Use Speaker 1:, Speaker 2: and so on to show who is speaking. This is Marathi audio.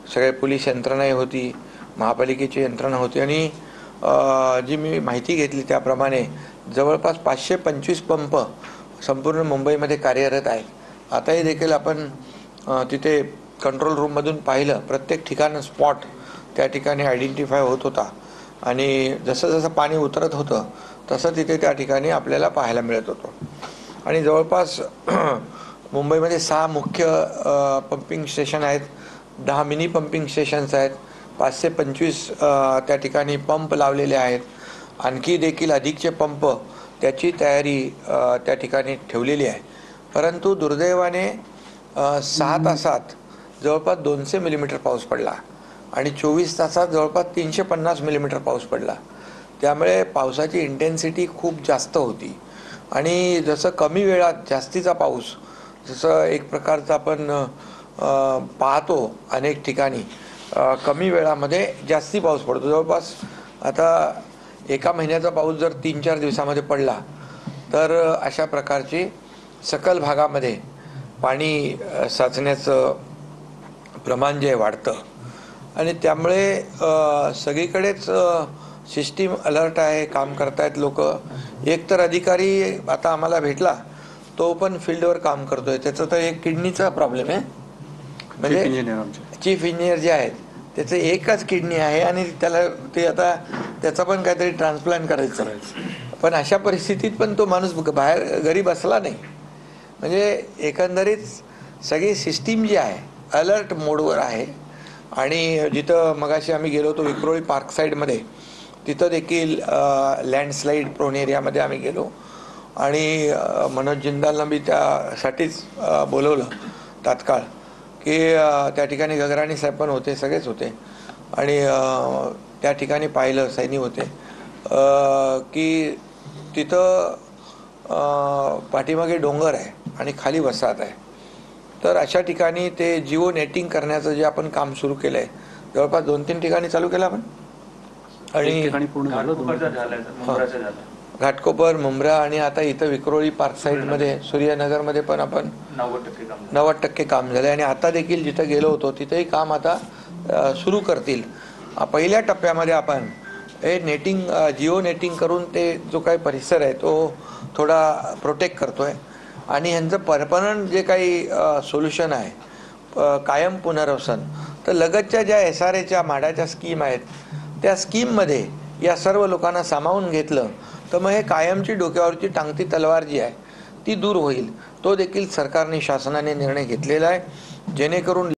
Speaker 1: सगळे पोलीस यंत्रणाही होती, महापालिकेची यंत्रणा होती आणि जी मी माहिती घेतली त्याप्रमाणे जवळपास 525 पंप संपूर्ण मुंबईमध्ये कार्यरत आहेत। आताही देखील आपण तिथे कंट्रोल रूममधून पाहिलं, प्रत्येक ठिकाण स्पॉट त्या ठिकाणी आयडेंटिफाय होत होता आणि जसं जसं पाणी उतरत होतं तसं तिथे त्या ठिकाणी आपल्याला पाहायला मिळत होतं। आणि जवळपास मुंबईमध्ये 6 मुख्य पंपिंग स्टेशन आहेत, 10 मिनी पंपिंग स्टेशन्स आहेत, 525 त्या ठिकाणी पंप लावलेले आहेत। आणखी देखील अधिकचे पंप त्याची तयारी त्या ठिकाणी ठेवलेली आहे। परंतु दुर्दैवाने 6 तासात जवळपास 200 मिलीमीटर पाऊस पडला आणि 24 तासात जवळपास 350 मिलीमीटर पाऊस पडला। त्यामुळे पावसाची इंटेन्सिटी खूप जास्त होती आणि जसं कमी वेळात जास्तीचा पाऊस, जसं एक प्रकारचा आपण पाहतो अनेक ठिकाणी कमी वेळामध्ये जास्ती पाऊस पडतो। जवळपास आता एका महिन्याचा पाऊस जर 3-4 दिवसामध्ये पडला तर अशा प्रकारची सकल भागामध्ये पाणी साचण्याचं प्रमाण जे वाढतं आणि त्यामुळे सगळीकडेच सिस्टीम अलर्ट आहे, काम करतायत लोक। एक तर अधिकारी आता आम्हाला भेटला, तो पण फील्डवर काम करतोय। त्याचं तर एक किडनीचा प्रॉब्लेम आहे, म्हणजे चीफ इंजिनियर जे आहेत त्याचं एकच किडनी आहे आणि त्याला ते आता त्याचा पण काहीतरी ट्रान्सप्लांट करायचं आहे। पण अशा परिस्थितीत पण तो माणूस बाहेर घरी बसला नाही। म्हणजे एकंदरीत सगळी सिस्टीम जी आहे अलर्ट मोडवर आहे। आणि जिथं मगाशी आम्ही गेलो होतो विक्रोळी पार्क साईडमध्ये, तिथं देखील लँडस्लाईड प्रोन एरियामध्ये आम्ही गेलो आणि मनोज जिंदालनं मी त्यासाठीच बोलवलं तात्काळ की त्या ठिकाणी गगराणी साहेब पण होते, सगळेच होते आणि त्या ठिकाणी पाहिलं, सैनिक होते की तिथं पाठीमागे डोंगर आहे आणि खाली वसाहत आहे। तर अशा ठिकाणी ते जिओ नेटिंग करण्याचं जे आपण काम सुरू केलं आहे, जवळपास 2-3 ठिकाणी चालू केलं आपण आणि घाटकोपर, मुंब्रा आणि आता इथं विक्रोळी पार्क साईडमध्ये सूर्यनगरमध्ये पण आपण 90% काम झालं आणि आता देखील जिथं गेलो होतो तिथेही काम आता सुरू करतील। पहिल्या टप्प्यामध्ये आपण हे नेटिंग जिओ नेटिंग करून ते जो काही परिसर आहे तो थोडा प्रोटेक्ट करतोय आणि ह्यांचं परमनंट जे काही सोल्युशन आहे कायम पुनर्वसन, तर लगतच्या ज्या SRAच्या म्हाडाच्या स्कीम आहेत त्या स्कीममध्ये या सर्व लोकांना सामावून घेतलं तर मग हे कायमची डोक्यावरची टांगती तलवार जी आहे ती दूर होईल। तो देखील सरकारने, शासनाने निर्णय घेतलेला आहे, जेणेकरून